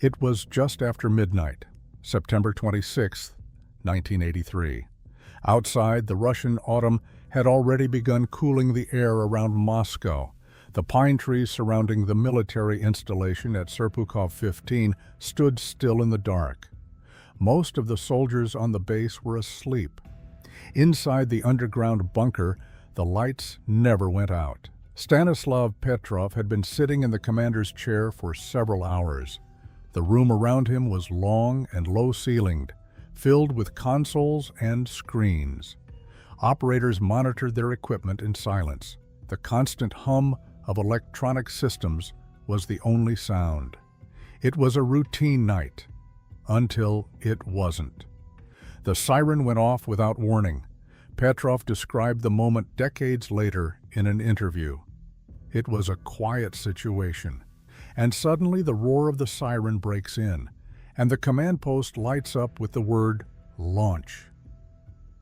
It was just after midnight, September 26, 1983. Outside, the Russian autumn had already begun cooling the air around Moscow. The pine trees surrounding the military installation at Serpukhov 15 stood still in the dark. Most of the soldiers on the base were asleep. Inside the underground bunker, the lights never went out. Stanislav Petrov had been sitting in the commander's chair for several hours. The room around him was long and low-ceilinged, filled with consoles and screens. Operators monitored their equipment in silence. The constant hum of electronic systems was the only sound. It was a routine night, until it wasn't. The siren went off without warning. Petrov described the moment decades later in an interview. It was a quiet situation, and suddenly the roar of the siren breaks in, and the command post lights up with the word "Launch."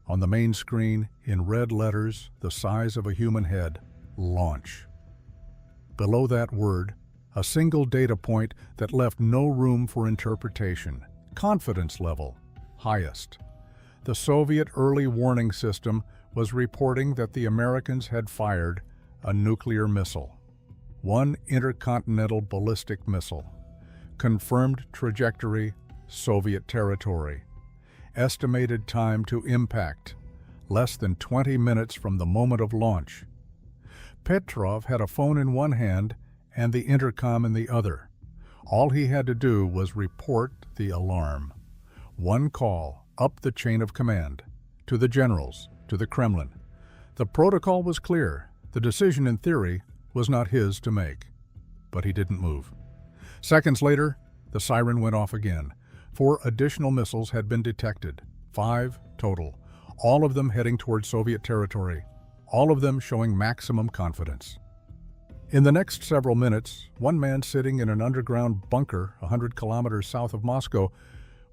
On the main screen, in red letters the size of a human head, "Launch." Below that word, a single data point that left no room for interpretation. Confidence level, highest. The Soviet early warning system was reporting that the Americans had fired a nuclear missile. One intercontinental ballistic missile. Confirmed trajectory, Soviet territory. Estimated time to impact, less than 20 minutes from the moment of launch. Petrov had a phone in one hand and the intercom in the other. All he had to do was report the alarm. One call up the chain of command, to the generals, to the Kremlin. The protocol was clear. The decision, in theory, was not his to make. But he didn't move. Seconds later, the siren went off again. 4 additional missiles had been detected, 5 total, all of them heading toward Soviet territory, all of them showing maximum confidence. In the next several minutes, one man sitting in an underground bunker 100 kilometers south of Moscow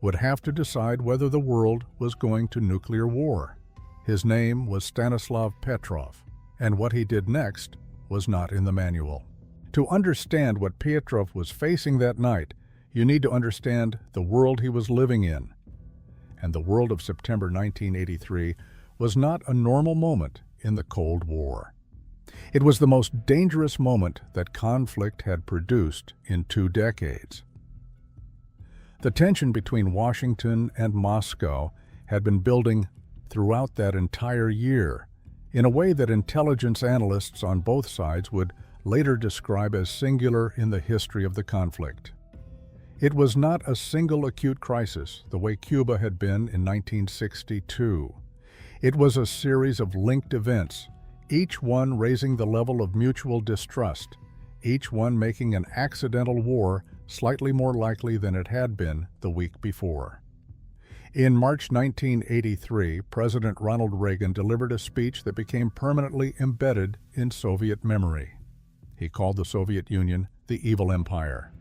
would have to decide whether the world was going to nuclear war. His name was Stanislav Petrov, and what he did next was not in the manual. To understand what Petrov was facing that night, you need to understand the world he was living in. And the world of September 1983 was not a normal moment in the Cold War. It was the most dangerous moment that conflict had produced in 2 decades. The tension between Washington and Moscow had been building throughout that entire year, in a way that intelligence analysts on both sides would later describe as singular in the history of the conflict. It was not a single acute crisis, the way Cuba had been in 1962. It was a series of linked events, each one raising the level of mutual distrust, each one making an accidental war slightly more likely than it had been the week before. In March 1983, President Ronald Reagan delivered a speech that became permanently embedded in Soviet memory. He called the Soviet Union the evil empire.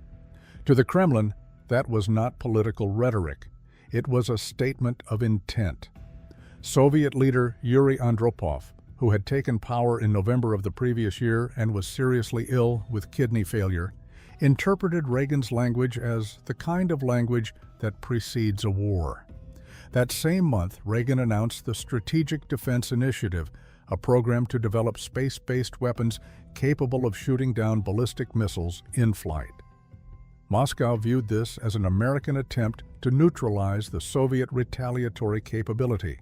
To the Kremlin, that was not political rhetoric. It was a statement of intent. Soviet leader Yuri Andropov, who had taken power in November of the previous year and was seriously ill with kidney failure, interpreted Reagan's language as the kind of language that precedes a war. That same month, Reagan announced the Strategic Defense Initiative, a program to develop space-based weapons capable of shooting down ballistic missiles in flight. Moscow viewed this as an American attempt to neutralize the Soviet retaliatory capability.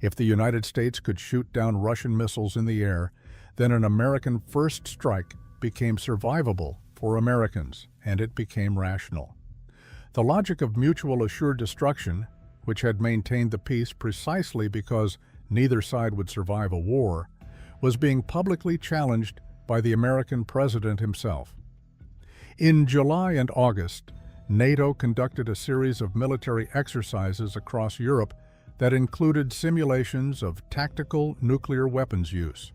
If the United States could shoot down Russian missiles in the air, then an American first strike became survivable for Americans, and it became rational. The logic of mutual assured destruction, which had maintained the peace precisely because neither side would survive a war, was being publicly challenged by the American president himself. In July and August, NATO conducted a series of military exercises across Europe that included simulations of tactical nuclear weapons use.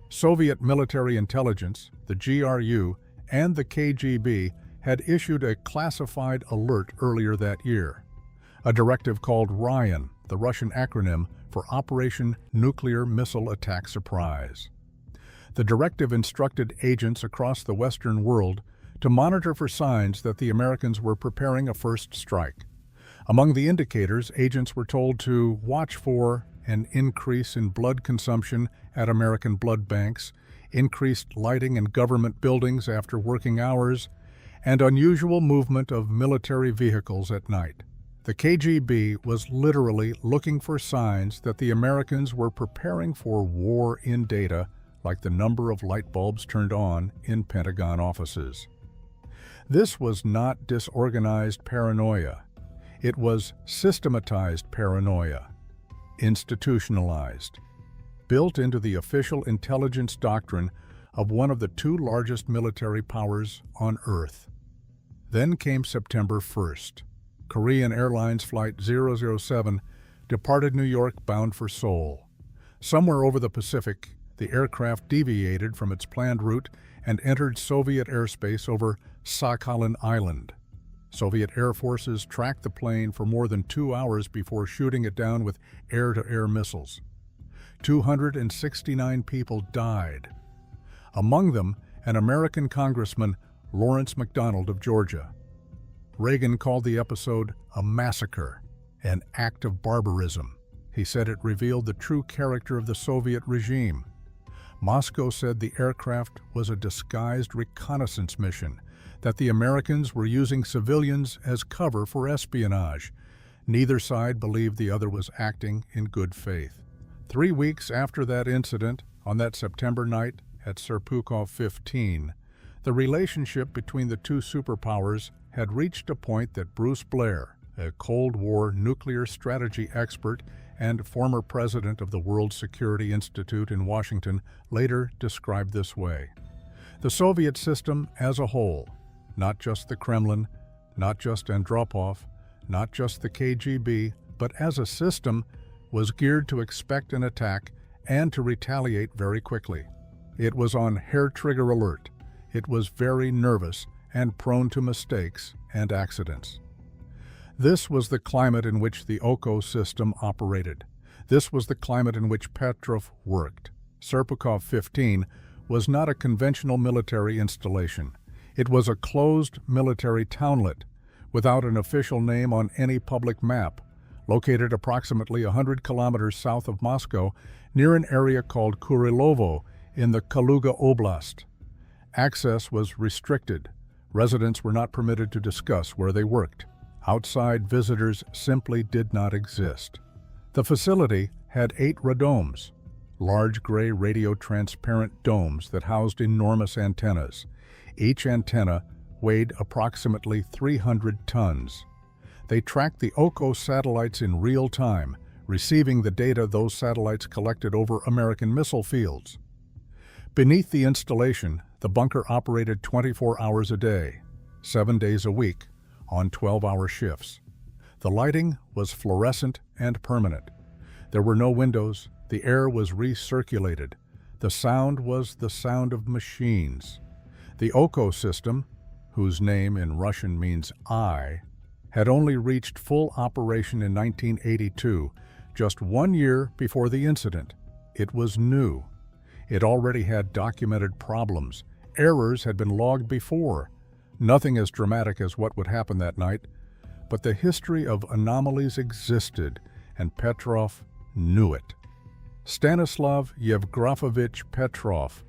Soviet military intelligence, the GRU, and the KGB had issued a classified alert earlier that year, a directive called Ryan, the Russian acronym for Operation Nuclear Missile Attack Surprise. The directive instructed agents across the Western world to monitor for signs that the Americans were preparing a first strike. Among the indicators, agents were told to watch for an increase in blood consumption at American blood banks, increased lighting in government buildings after working hours, and unusual movement of military vehicles at night. The KGB was literally looking for signs that the Americans were preparing for war in data, like the number of light bulbs turned on in Pentagon offices. This was not disorganized paranoia. It was systematized paranoia, institutionalized, built into the official intelligence doctrine of one of the two largest military powers on Earth. Then came September 1st. Korean Airlines Flight 007 departed New York bound for Seoul. Somewhere over the Pacific, the aircraft deviated from its planned route and entered Soviet airspace over Sakhalin Island. Soviet air forces tracked the plane for more than 2 hours before shooting it down with air-to-air missiles. 269 people died. Among them, an American congressman, Lawrence MacDonald of Georgia. Reagan called the episode a massacre, an act of barbarism. He said it revealed the true character of the Soviet regime. Moscow said the aircraft was a disguised reconnaissance mission, that the Americans were using civilians as cover for espionage. Neither side believed the other was acting in good faith. 3 weeks after that incident, on that September night at Serpukhov 15, the relationship between the two superpowers had reached a point that Bruce Blair, a Cold War nuclear strategy expert and former president of the World Security Institute in Washington, later described this way. The Soviet system as a whole, not just the Kremlin, not just Andropov, not just the KGB, but as a system, was geared to expect an attack and to retaliate very quickly. It was on hair-trigger alert. It was very nervous and prone to mistakes and accidents. This was the climate in which the OKO system operated. This was the climate in which Petrov worked. Serpukhov 15 was not a conventional military installation. It was a closed military townlet, without an official name on any public map, located approximately 100 kilometers south of Moscow, near an area called Kurilovo in the Kaluga Oblast. Access was restricted. Residents were not permitted to discuss where they worked. Outside visitors simply did not exist. The facility had 8 radomes, large gray radio-transparent domes that housed enormous antennas. Each antenna weighed approximately 300 tons. They tracked the OKO satellites in real time, receiving the data those satellites collected over American missile fields. Beneath the installation, the bunker operated 24 hours a day, 7 days a week, on 12-hour shifts. The lighting was fluorescent and permanent. There were no windows. The air was recirculated. The sound was the sound of machines. The OKO system, whose name in Russian means eye, had only reached full operation in 1982, just 1 year before the incident. It was new. It already had documented problems. Errors had been logged before. Nothing as dramatic as what would happen that night, but the history of anomalies existed, and Petrov knew it. Stanislav Yevgrafovich Petrov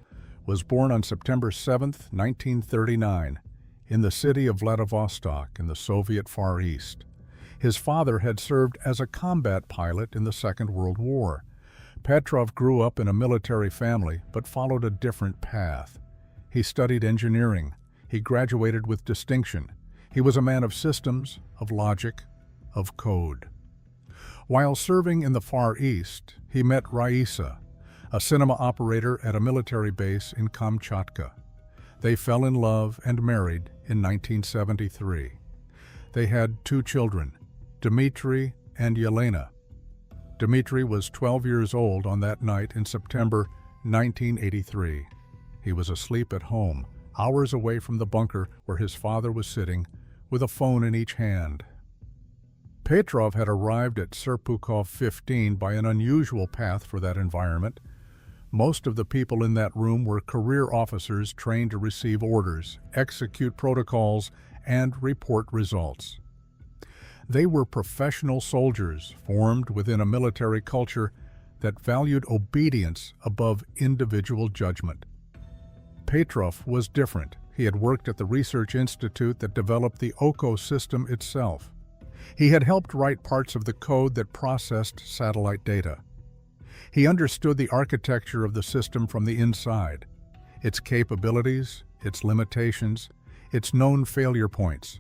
was born on September 7, 1939, in the city of Vladivostok in the Soviet Far East. His father had served as a combat pilot in the Second World War. Petrov grew up in a military family, but followed a different path. He studied engineering. He graduated with distinction. He was a man of systems, of logic, of code. While serving in the Far East, he met Raisa, a cinema operator at a military base in Kamchatka. They fell in love and married in 1973. They had 2 children, Dmitry and Yelena. Dmitry was 12 years old on that night in September 1983. He was asleep at home, hours away from the bunker where his father was sitting, with a phone in each hand. Petrov had arrived at Serpukhov 15 by an unusual path for that environment. Most of the people in that room were career officers trained to receive orders, execute protocols, and report results. They were professional soldiers formed within a military culture that valued obedience above individual judgment. Petrov was different. He had worked at the research institute that developed the OCO system itself. He had helped write parts of the code that processed satellite data. He understood the architecture of the system from the inside, its capabilities, its limitations, its known failure points.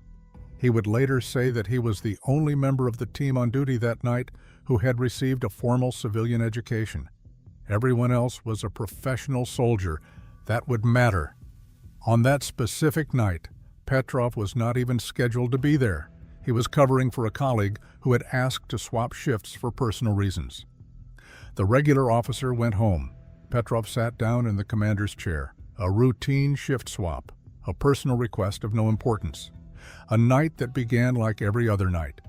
He would later say that he was the only member of the team on duty that night who had received a formal civilian education. Everyone else was a professional soldier. That would matter. On that specific night, Petrov was not even scheduled to be there. He was covering for a colleague who had asked to swap shifts for personal reasons. The regular officer went home. Petrov sat down in the commander's chair. A routine shift swap, a personal request of no importance. A night that began like every other night.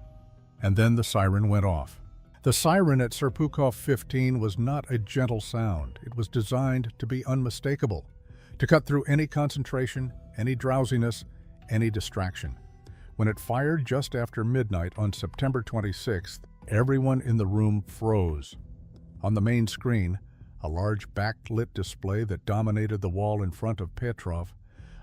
And then the siren went off. The siren at Serpukhov 15 was not a gentle sound. It was designed to be unmistakable, to cut through any concentration, any drowsiness, any distraction. When it fired just after midnight on September 26th, everyone in the room froze. On the main screen, a large backlit display that dominated the wall in front of Petrov,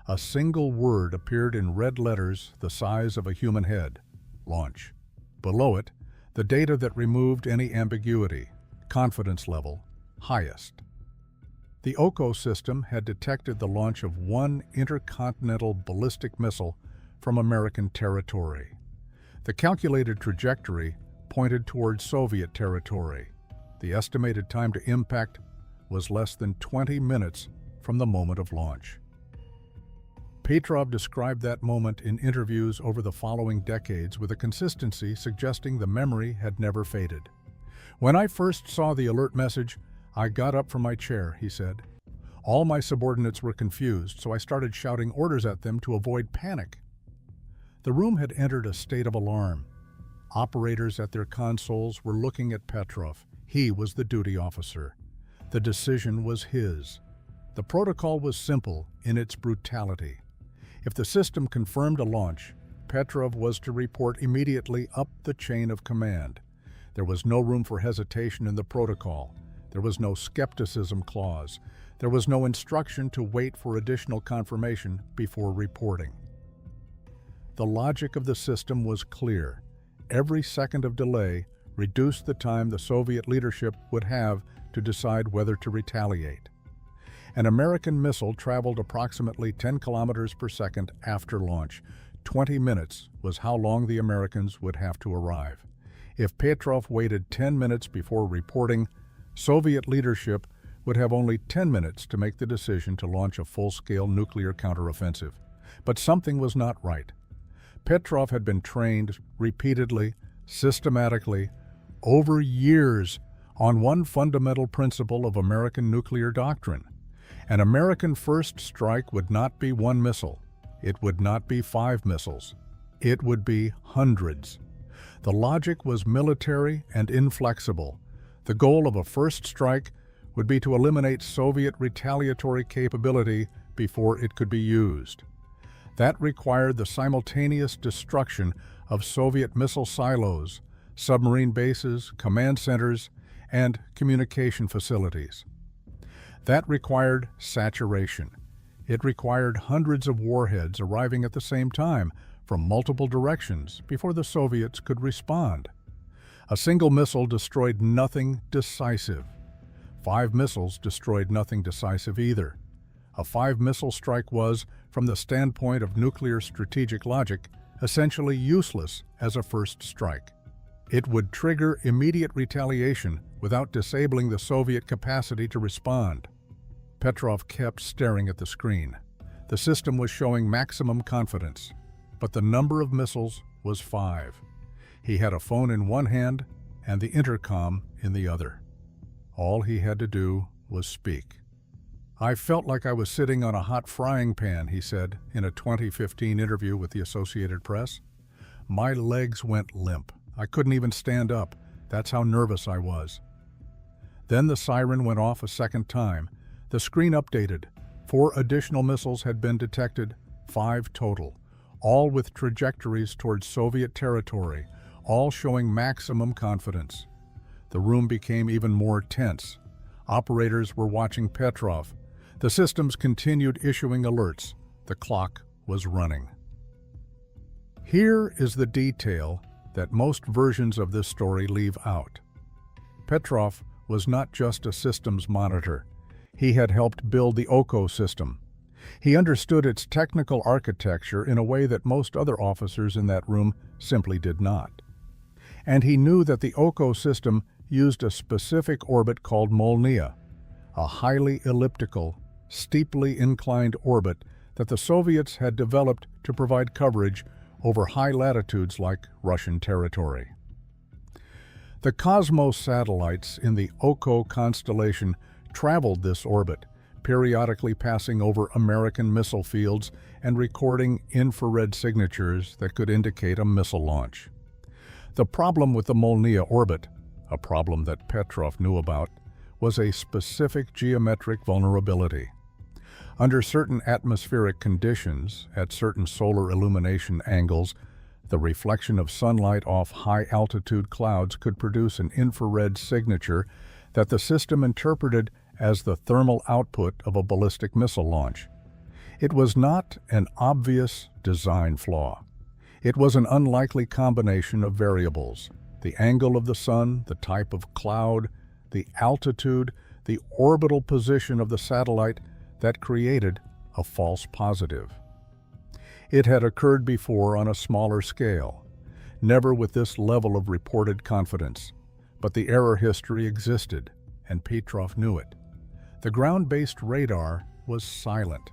a single word appeared in red letters the size of a human head: launch. Below it, the data that removed any ambiguity: confidence level, highest. The OCO system had detected the launch of one intercontinental ballistic missile from American territory. The calculated trajectory pointed toward Soviet territory. The estimated time to impact was less than 20 minutes from the moment of launch. Petrov described that moment in interviews over the following decades with a consistency suggesting the memory had never faded. "When I first saw the alert message, I got up from my chair," he said. "All my subordinates were confused, so I started shouting orders at them to avoid panic." The room had entered a state of alarm. Operators at their consoles were looking at Petrov. He was the duty officer. The decision was his. The protocol was simple in its brutality. If the system confirmed a launch, Petrov was to report immediately up the chain of command. There was no room for hesitation in the protocol. There was no skepticism clause. There was no instruction to wait for additional confirmation before reporting. The logic of the system was clear. Every second of delay reduced the time the Soviet leadership would have to decide whether to retaliate. An American missile traveled approximately 10 kilometers per second after launch. 20 minutes was how long the Americans would have to arrive. If Petrov waited 10 minutes before reporting, Soviet leadership would have only 10 minutes to make the decision to launch a full-scale nuclear counteroffensive. But something was not right. Petrov had been trained repeatedly, systematically, over years on one fundamental principle of American nuclear doctrine. An American first strike would not be one missile. It would not be 5 missiles. It would be hundreds. The logic was military and inflexible. The goal of a first strike would be to eliminate Soviet retaliatory capability before it could be used. That required the simultaneous destruction of Soviet missile silos, submarine bases, command centers, and communication facilities. That required saturation. It required hundreds of warheads arriving at the same time from multiple directions before the Soviets could respond. A single missile destroyed nothing decisive. 5 missiles destroyed nothing decisive either. A 5-missile strike was, from the standpoint of nuclear strategic logic, essentially useless as a first strike. It would trigger immediate retaliation without disabling the Soviet capacity to respond. Petrov kept staring at the screen. The system was showing maximum confidence, but the number of missiles was 5. He had a phone in one hand and the intercom in the other. All he had to do was speak. "I felt like I was sitting on a hot frying pan," he said in a 2015 interview with the Associated Press. "My legs went limp. I couldn't even stand up. That's how nervous I was." Then the siren went off a second time. The screen updated. 4 additional missiles had been detected, 5 total, all with trajectories towards Soviet territory, all showing maximum confidence. The room became even more tense. Operators were watching Petrov. The systems continued issuing alerts. The clock was running. Here is the detail that most versions of this story leave out. Petrov was not just a systems monitor. He had helped build the OCO system. He understood its technical architecture in a way that most other officers in that room simply did not. And he knew that the OCO system used a specific orbit called Molniya, a highly elliptical, steeply inclined orbit that the Soviets had developed to provide coverage over high latitudes like Russian territory. The Cosmos satellites in the OCO constellation traveled this orbit, periodically passing over American missile fields and recording infrared signatures that could indicate a missile launch. The problem with the Molniya orbit, a problem that Petrov knew about, was a specific geometric vulnerability. Under certain atmospheric conditions, at certain solar illumination angles, the reflection of sunlight off high-altitude clouds could produce an infrared signature that the system interpreted as the thermal output of a ballistic missile launch. It was not an obvious design flaw. It was an unlikely combination of variables: the angle of the sun, the type of cloud, the altitude, the orbital position of the satellite that created a false positive. It had occurred before on a smaller scale, never with this level of reported confidence, but the error history existed, and Petrov knew it. The ground-based radar was silent.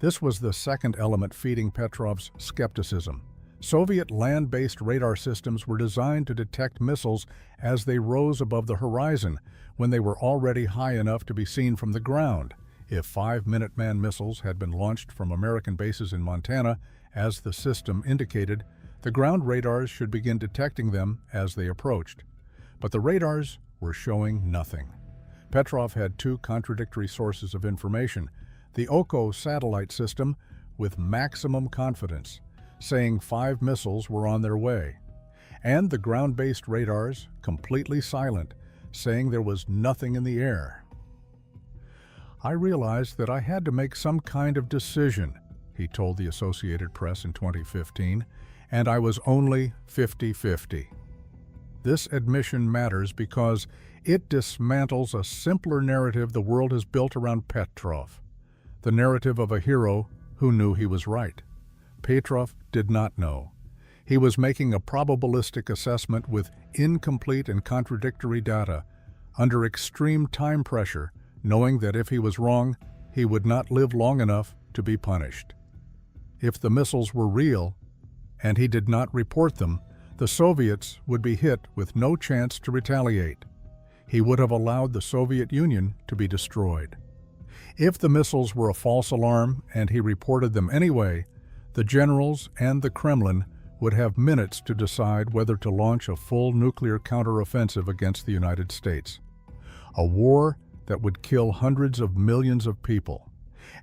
This was the second element feeding Petrov's skepticism. Soviet land-based radar systems were designed to detect missiles as they rose above the horizon, when they were already high enough to be seen from the ground. If 5 Minuteman missiles had been launched from American bases in Montana, as the system indicated, the ground radars should begin detecting them as they approached. But the radars were showing nothing. Petrov had 2 contradictory sources of information: the OCO satellite system, with maximum confidence, saying 5 missiles were on their way, and the ground-based radars, completely silent, saying there was nothing in the air. "I realized that I had to make some kind of decision," he told the Associated Press in 2015, "and I was only 50-50. This admission matters because it dismantles a simpler narrative the world has built around Petrov, the narrative of a hero who knew he was right. Petrov did not know. He was making a probabilistic assessment with incomplete and contradictory data, under extreme time pressure, knowing that if he was wrong, he would not live long enough to be punished. If the missiles were real, and he did not report them, the Soviets would be hit with no chance to retaliate. He would have allowed the Soviet Union to be destroyed. If the missiles were a false alarm and he reported them anyway, the generals and the Kremlin would have minutes to decide whether to launch a full nuclear counteroffensive against the United States. A war that would kill hundreds of millions of people.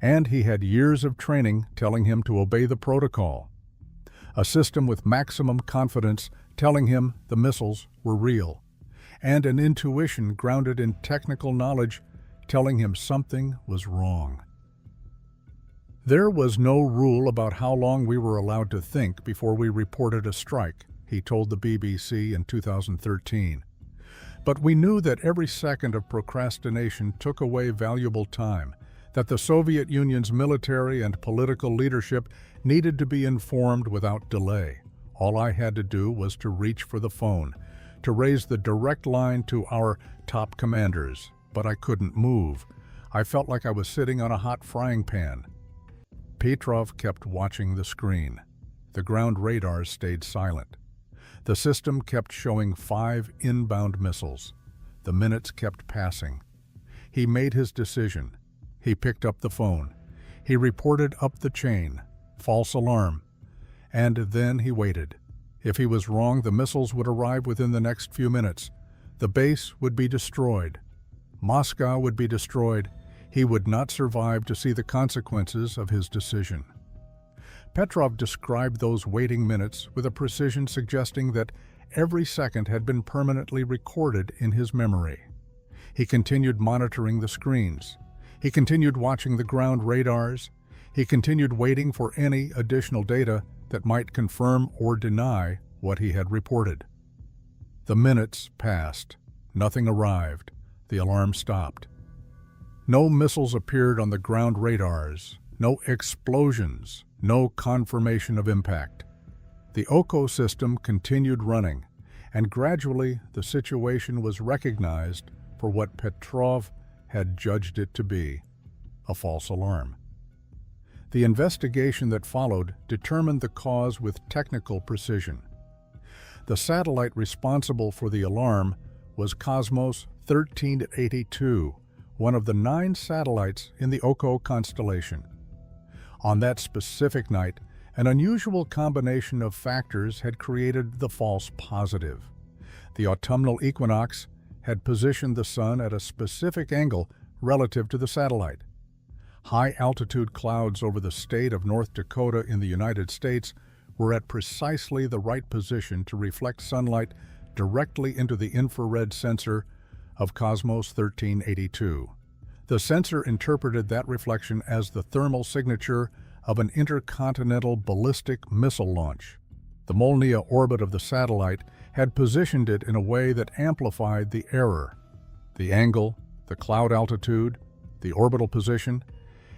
And he had years of training telling him to obey the protocol. A system with maximum confidence telling him the missiles were real. And an intuition grounded in technical knowledge telling him something was wrong. "There was no rule about how long we were allowed to think before we reported a strike," he told the BBC in 2013. "But we knew that every second of procrastination took away valuable time, that the Soviet Union's military and political leadership needed to be informed without delay. All I had to do was to reach for the phone, to raise the direct line to our top commanders, but I couldn't move. I felt like I was sitting on a hot frying pan." Petrov kept watching the screen. The ground radars stayed silent. The system kept showing 5 inbound missiles. The minutes kept passing. He made his decision. He picked up the phone. He reported up the chain. False alarm. And then he waited. If he was wrong, the missiles would arrive within the next few minutes. The base would be destroyed. Moscow would be destroyed. He would not survive to see the consequences of his decision. Petrov described those waiting minutes with a precision suggesting that every second had been permanently recorded in his memory. He continued monitoring the screens. He continued watching the ground radars. He continued waiting for any additional data that might confirm or deny what he had reported. The minutes passed. Nothing arrived. The alarm stopped. No missiles appeared on the ground radars, no explosions, no confirmation of impact. The OCO system continued running, and gradually the situation was recognized for what Petrov had judged it to be, a false alarm. The investigation that followed determined the cause with technical precision. The satellite responsible for the alarm was Cosmos 1382, one of the 9 satellites in the OCO constellation. On that specific night, an unusual combination of factors had created the false positive. The autumnal equinox had positioned the sun at a specific angle relative to the satellite. High-altitude clouds over the state of North Dakota in the United States were at precisely the right position to reflect sunlight directly into the infrared sensor of Cosmos 1382. The sensor interpreted that reflection as the thermal signature of an intercontinental ballistic missile launch. The Molniya orbit of the satellite had positioned it in a way that amplified the error. The angle, the cloud altitude, the orbital position,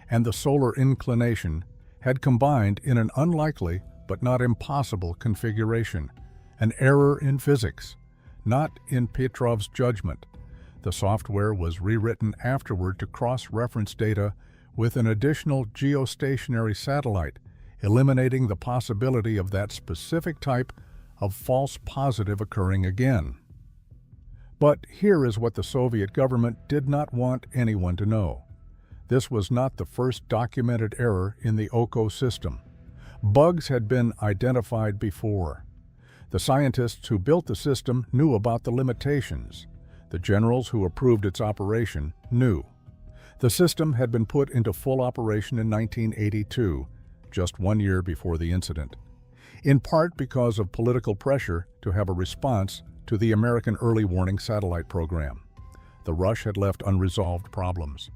and the solar inclination had combined in an unlikely but not impossible configuration, an error in physics, not in Petrov's judgment. The software was rewritten afterward to cross-reference data with an additional geostationary satellite, eliminating the possibility of that specific type of false positive occurring again. But here is what the Soviet government did not want anyone to know. This was not the first documented error in the OCO system. Bugs had been identified before. The scientists who built the system knew about the limitations. The generals who approved its operation knew. The system had been put into full operation in 1982, just 1 year before the incident, in part because of political pressure to have a response to the American early warning satellite program. The rush had left unresolved problems.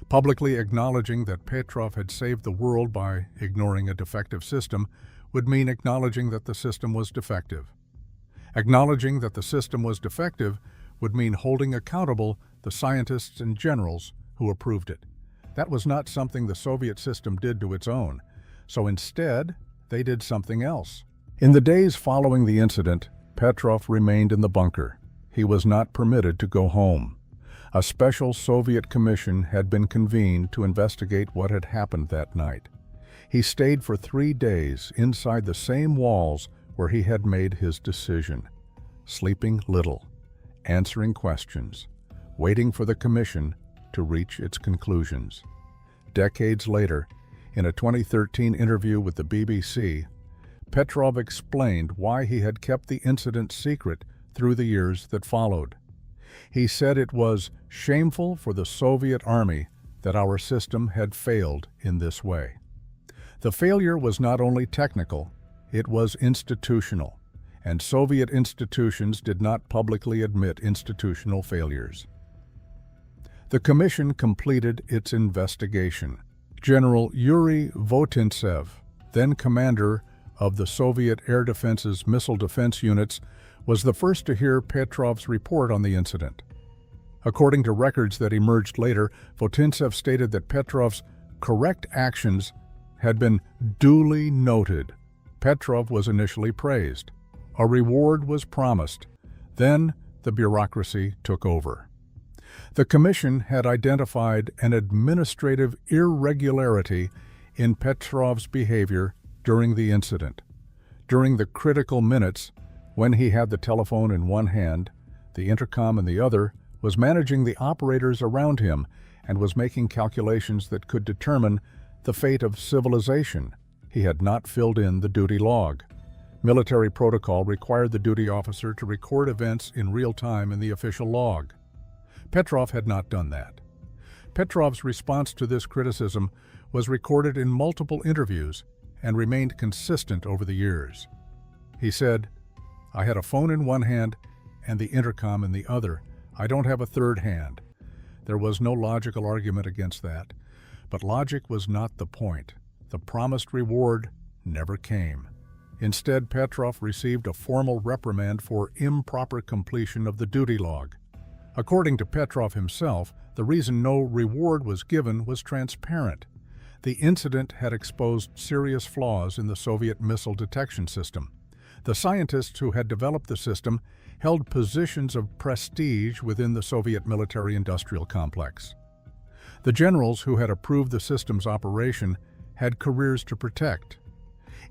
Publicly acknowledging that Petrov had saved the world by ignoring a defective system would mean acknowledging that the system was defective. Acknowledging that the system was defective would mean holding accountable the scientists and generals who approved it. That was not something the Soviet system did to its own, so instead, they did something else. In the days following the incident, Petrov remained in the bunker. He was not permitted to go home. A special Soviet commission had been convened to investigate what had happened that night. He stayed for 3 days inside the same walls where he had made his decision, sleeping little, answering questions, waiting for the commission to reach its conclusions. Decades later, in a 2013 interview with the BBC, Petrov explained why he had kept the incident secret through the years that followed. He said it was shameful for the Soviet army that our system had failed in this way. The failure was not only technical, it was institutional, and Soviet institutions did not publicly admit institutional failures. The commission completed its investigation. General Yuri Votintsev, then commander of the Soviet Air Defense's missile defense units, was the first to hear Petrov's report on the incident. According to records that emerged later, Votintsev stated that Petrov's correct actions had been duly noted. Petrov was initially praised. A reward was promised. Then the bureaucracy took over. The commission had identified an administrative irregularity in Petrov's behavior during the incident. During the critical minutes, when he had the telephone in one hand, the intercom in the other, was managing the operators around him and was making calculations that could determine the fate of civilization. He had not filled in the duty log. Military protocol required the duty officer to record events in real time in the official log. Petrov had not done that. Petrov's response to this criticism was recorded in multiple interviews and remained consistent over the years. He said, "I had a phone in one hand and the intercom in the other. I don't have a third hand." There was no logical argument against that, but logic was not the point. The promised reward never came. Instead, Petrov received a formal reprimand for improper completion of the duty log. According to Petrov himself, the reason no reward was given was transparent. The incident had exposed serious flaws in the Soviet missile detection system. The scientists who had developed the system held positions of prestige within the Soviet military-industrial complex. The generals who had approved the system's operation had careers to protect.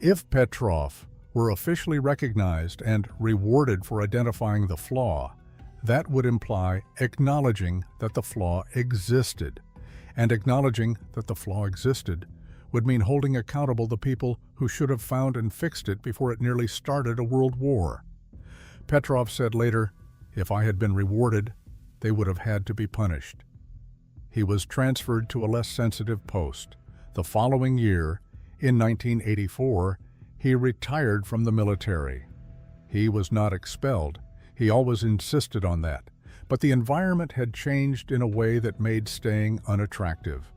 If Petrov were officially recognized and rewarded for identifying the flaw, that would imply acknowledging that the flaw existed. And acknowledging that the flaw existed would mean holding accountable the people who should have found and fixed it before it nearly started a world war. Petrov said later, "If I had been rewarded, they would have had to be punished." He was transferred to a less sensitive post. The following year, in 1984, he retired from the military. He was not expelled. He always insisted on that. But the environment had changed in a way that made staying unattractive.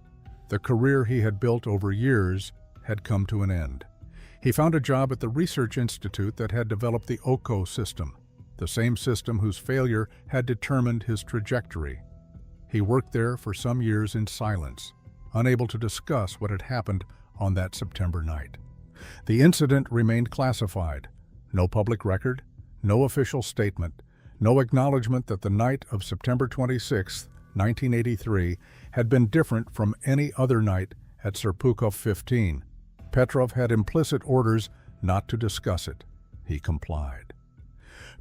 The career he had built over years had come to an end. He found a job at the research institute that had developed the OCO system, the same system whose failure had determined his trajectory. He worked there for some years in silence, unable to discuss what had happened on that September night. The incident remained classified. No public record, no official statement, no acknowledgement that the night of September 26, 1983, had been different from any other night at Serpukhov 15. Petrov had implicit orders not to discuss it. He complied.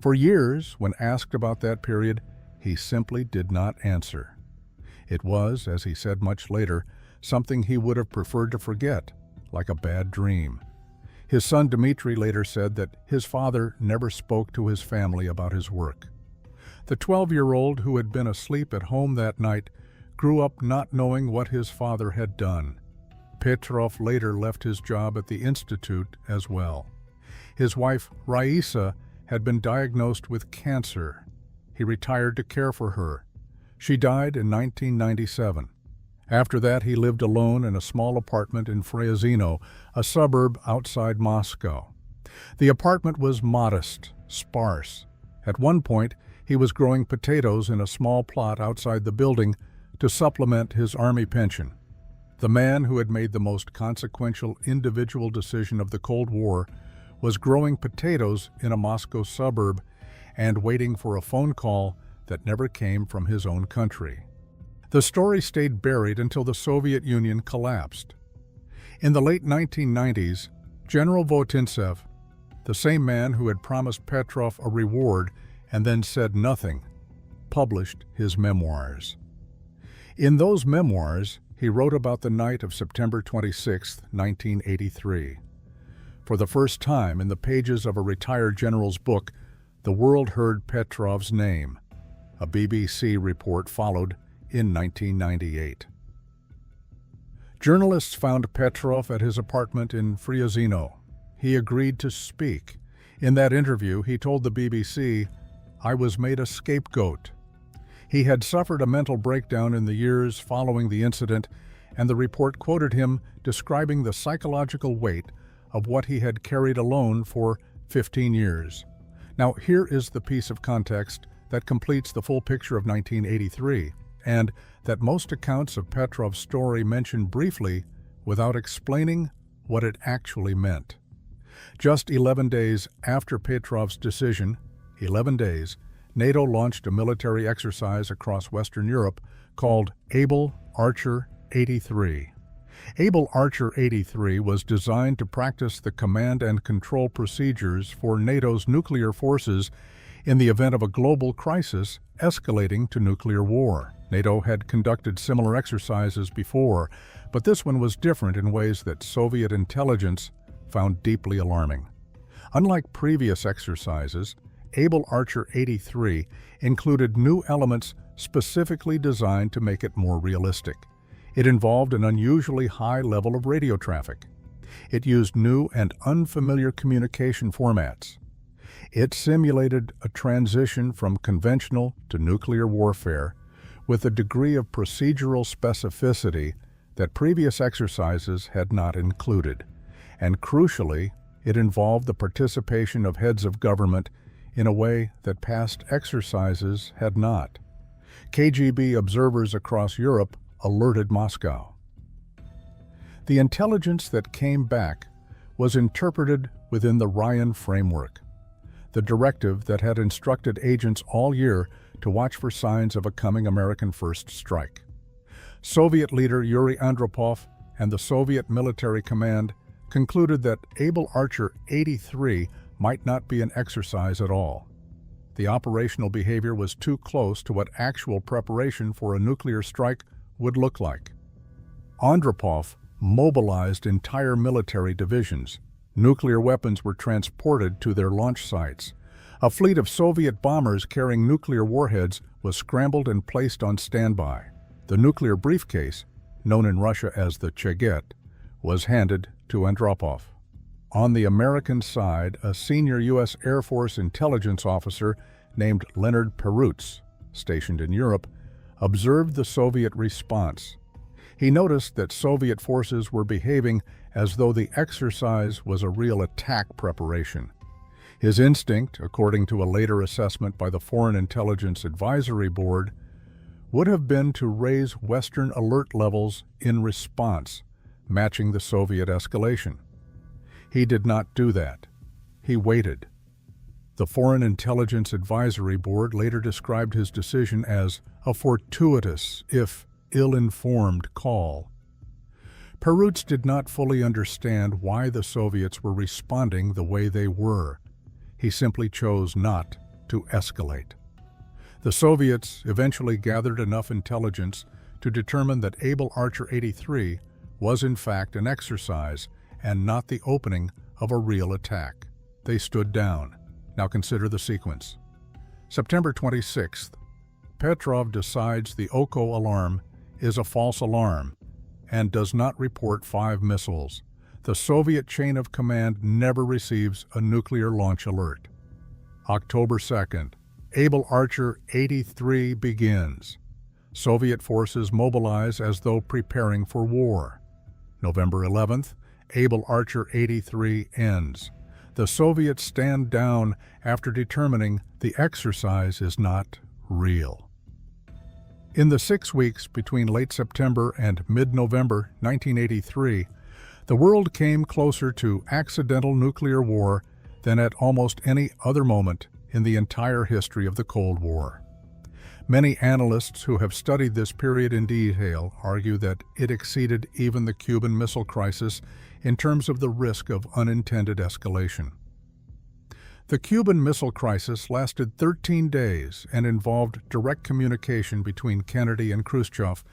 For years, when asked about that period, he simply did not answer. It was, as he said much later, something he would have preferred to forget, like a bad dream. His son Dmitry later said that his father never spoke to his family about his work. The 12-year-old who had been asleep at home that night grew up not knowing what his father had done. Petrov later left his job at the institute as well. His wife, Raisa, had been diagnosed with cancer. He retired to care for her. She died in 1997. After that, he lived alone in a small apartment in Fryazino, a suburb outside Moscow. The apartment was modest, sparse. At one point, he was growing potatoes in a small plot outside the building to supplement his army pension. The man who had made the most consequential individual decision of the Cold War was growing potatoes in a Moscow suburb and waiting for a phone call that never came from his own country. The story stayed buried until the Soviet Union collapsed. In the late 1990s, General Votintsev, the same man who had promised Petrov a reward and then said nothing, published his memoirs. In those memoirs, he wrote about the night of September 26, 1983. For the first time in the pages of a retired general's book, the world heard Petrov's name. A BBC report followed in 1998. Journalists found Petrov at his apartment in Fryazino. He agreed to speak. In that interview, he told the BBC, "I was made a scapegoat." He had suffered a mental breakdown in the years following the incident, and the report quoted him describing the psychological weight of what he had carried alone for 15 years. Now, here is the piece of context that completes the full picture of 1983, and that most accounts of Petrov's story mention briefly without explaining what it actually meant. Just 11 days after Petrov's decision, 11 days, NATO launched a military exercise across Western Europe called Able Archer 83. Able Archer 83 was designed to practice the command and control procedures for NATO's nuclear forces in the event of a global crisis escalating to nuclear war. NATO had conducted similar exercises before, but this one was different in ways that Soviet intelligence found deeply alarming. Unlike previous exercises, Able Archer 83 included new elements specifically designed to make it more realistic. It involved an unusually high level of radio traffic. It used new and unfamiliar communication formats. It simulated a transition from conventional to nuclear warfare with a degree of procedural specificity that previous exercises had not included. And crucially, it involved the participation of heads of government in a way that past exercises had not. KGB observers across Europe alerted Moscow. The intelligence that came back was interpreted within the Ryan framework, the directive that had instructed agents all year to watch for signs of a coming American first strike. Soviet leader Yuri Andropov and the Soviet Military Command concluded that Able Archer 83 might not be an exercise at all. The operational behavior was too close to what actual preparation for a nuclear strike would look like. Andropov mobilized entire military divisions. Nuclear weapons were transported to their launch sites. A fleet of Soviet bombers carrying nuclear warheads was scrambled and placed on standby. The nuclear briefcase, known in Russia as the Cheget, was handed to Andropov. On the American side, a senior U.S. Air Force intelligence officer named Leonard Perutz, stationed in Europe, observed the Soviet response. He noticed that Soviet forces were behaving as though the exercise was a real attack preparation. His instinct, according to a later assessment by the Foreign Intelligence Advisory Board, would have been to raise Western alert levels in response, matching the Soviet escalation. He did not do that. He waited. The Foreign Intelligence Advisory Board later described his decision as a fortuitous, if ill-informed call. Perutz did not fully understand why the Soviets were responding the way they were. He simply chose not to escalate. The Soviets eventually gathered enough intelligence to determine that Able Archer 83 was in fact an exercise and not the opening of a real attack. They stood down. Now consider the sequence. September 26th, Petrov decides the OCO alarm is a false alarm and does not report 5 missiles. The Soviet chain of command never receives a nuclear launch alert. October 2nd, Able Archer 83 begins. Soviet forces mobilize as though preparing for war. November 11th, Able Archer 83 ends. The Soviets stand down after determining the exercise is not real. In the 6 weeks between late September and mid-November 1983, the world came closer to accidental nuclear war than at almost any other moment in the entire history of the Cold War. Many analysts who have studied this period in detail argue that it exceeded even the Cuban Missile Crisis in terms of the risk of unintended escalation. The Cuban Missile Crisis lasted 13 days and involved direct communication between Kennedy and Khrushchev,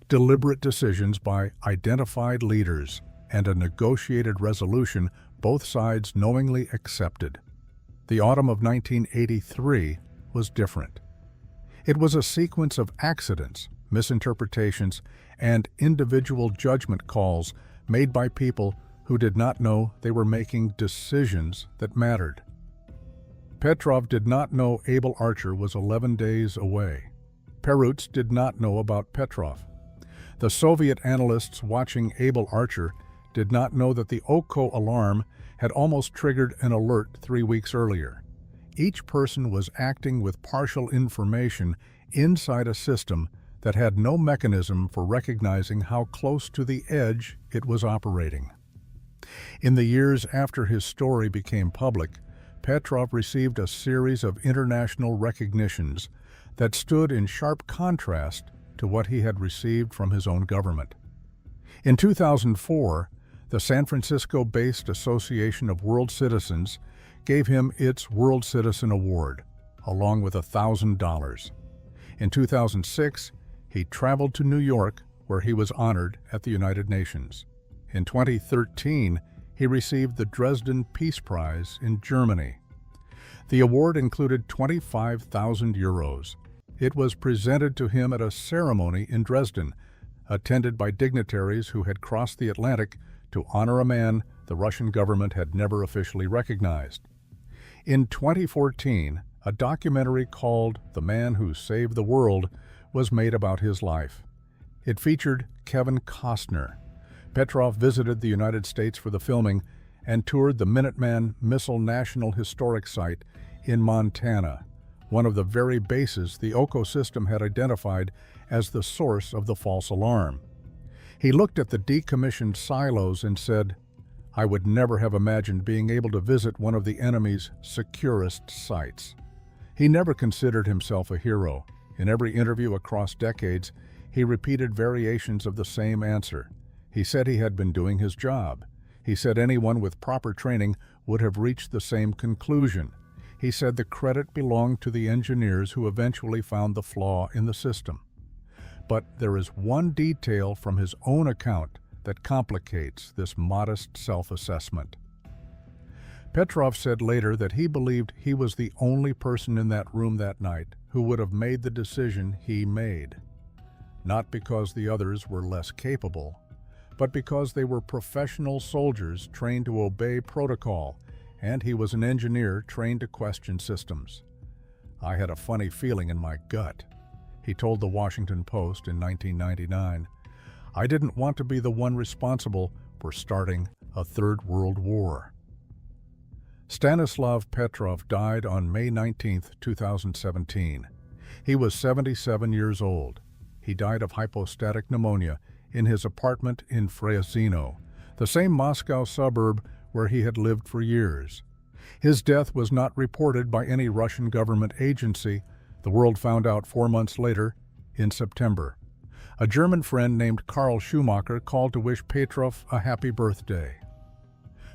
deliberate decisions by identified leaders, and a negotiated resolution both sides knowingly accepted. The autumn of 1983 was different. It was a sequence of accidents, misinterpretations, and individual judgment calls made by people who did not know they were making decisions that mattered. Petrov did not know Able Archer was 11 days away. Perutz did not know about Petrov. The Soviet analysts watching Able Archer did not know that the OCO alarm had almost triggered an alert 3 weeks earlier. Each person was acting with partial information inside a system that had no mechanism for recognizing how close to the edge it was operating. In the years after his story became public, Petrov received a series of international recognitions that stood in sharp contrast to what he had received from his own government. In 2004, the San Francisco-based Association of World Citizens gave him its World Citizen Award, along with $1,000. In 2006, he traveled to New York, where he was honored at the United Nations. In 2013, he received the Dresden Peace Prize in Germany. The award included 25,000 euros. It was presented to him at a ceremony in Dresden, attended by dignitaries who had crossed the Atlantic to honor a man the Russian government had never officially recognized. In 2014, a documentary called The Man Who Saved the World was made about his life. It featured Kevin Costner. Petrov visited the United States for the filming and toured the Minuteman Missile National Historic Site in Montana, one of the very bases the Oko system had identified as the source of the false alarm. He looked at the decommissioned silos and said, "I would never have imagined being able to visit one of the enemy's securest sites." He never considered himself a hero. In every interview across decades, he repeated variations of the same answer. He said he had been doing his job. He said anyone with proper training would have reached the same conclusion. He said the credit belonged to the engineers who eventually found the flaw in the system. But there is one detail from his own account that complicates this modest self-assessment. Petrov said later that he believed he was the only person in that room that night who would have made the decision he made. Not because the others were less capable, but because they were professional soldiers trained to obey protocol, and he was an engineer trained to question systems. "I had a funny feeling in my gut," he told the Washington Post in 1999. "I didn't want to be the one responsible for starting a third world war." Stanislav Petrov died on May 19, 2017. He was 77 years old. He died of hypostatic pneumonia in his apartment in Fryazino, the same Moscow suburb where he had lived for years. His death was not reported by any Russian government agency. The world found out 4 months later, in September. A German friend named Karl Schumacher called to wish Petrov a happy birthday.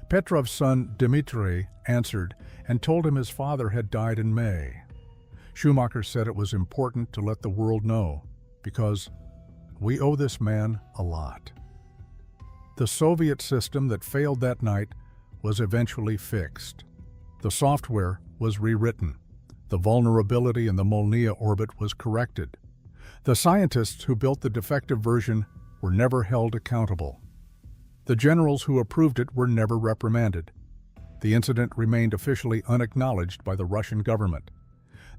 Petrov's son Dmitry answered and told him his father had died in May. Schumacher said it was important to let the world know, because we owe this man a lot. The Soviet system that failed that night was eventually fixed. The software was rewritten. The vulnerability in the Molniya orbit was corrected. The scientists who built the defective version were never held accountable. The generals who approved it were never reprimanded. The incident remained officially unacknowledged by the Russian government.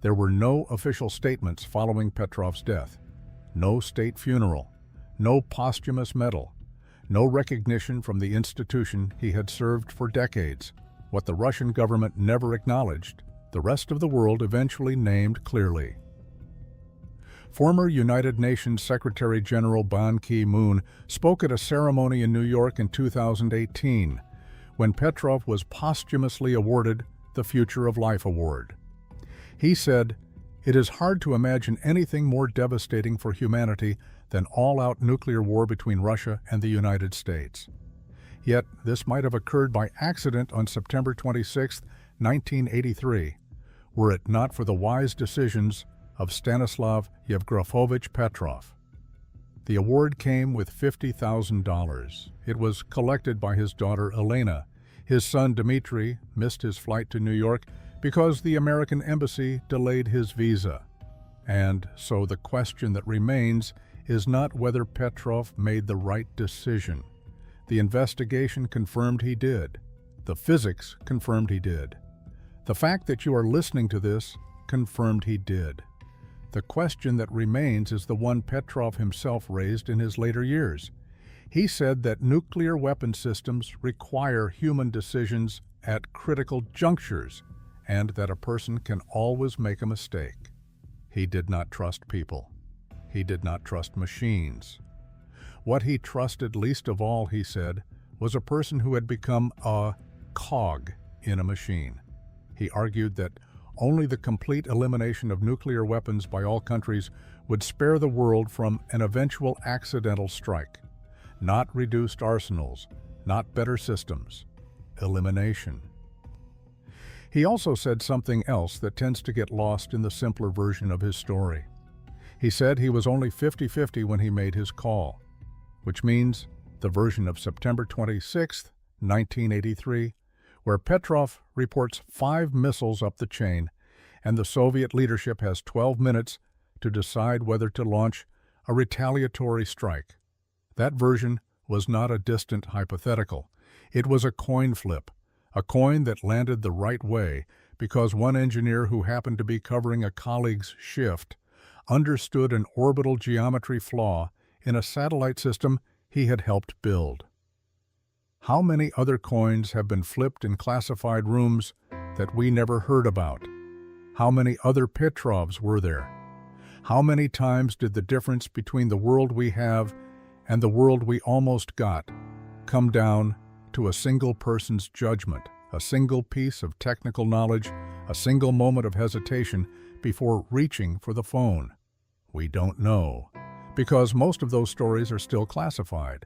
There were no official statements following Petrov's death. No state funeral. No posthumous medal. No recognition from the institution he had served for decades. What the Russian government never acknowledged, the rest of the world eventually named clearly. Former United Nations Secretary General Ban Ki-moon spoke at a ceremony in New York in 2018, when Petrov was posthumously awarded the Future of Life Award. He said, "It is hard to imagine anything more devastating for humanity than all-out nuclear war between Russia and the United States. Yet this might have occurred by accident on September 26, 1983, were it not for the wise decisions of Stanislav Yevgrafovich Petrov." The award came with $50,000. It was collected by his daughter Elena. His son Dmitry missed his flight to New York because the American embassy delayed his visa. And so the question that remains is not whether Petrov made the right decision. The investigation confirmed he did. The physics confirmed he did. The fact that you are listening to this confirmed he did. The question that remains is the one Petrov himself raised in his later years. He said that nuclear weapon systems require human decisions at critical junctures, and that a person can always make a mistake. He did not trust people. He did not trust machines. What he trusted least of all, he said, was a person who had become a cog in a machine. He argued that only the complete elimination of nuclear weapons by all countries would spare the world from an eventual accidental strike. Not reduced arsenals, not better systems. Elimination. He also said something else that tends to get lost in the simpler version of his story. He said he was only 50-50 when he made his call, which means the version of September 26, 1983, where Petrov reports 5 missiles up the chain, and the Soviet leadership has 12 minutes to decide whether to launch a retaliatory strike. That version was not a distant hypothetical. It was a coin flip, a coin that landed the right way because one engineer who happened to be covering a colleague's shift understood an orbital geometry flaw in a satellite system he had helped build. How many other coins have been flipped in classified rooms that we never heard about? How many other Petrovs were there? How many times did the difference between the world we have and the world we almost got come down to a single person's judgment, a single piece of technical knowledge, a single moment of hesitation before reaching for the phone? We don't know, because most of those stories are still classified.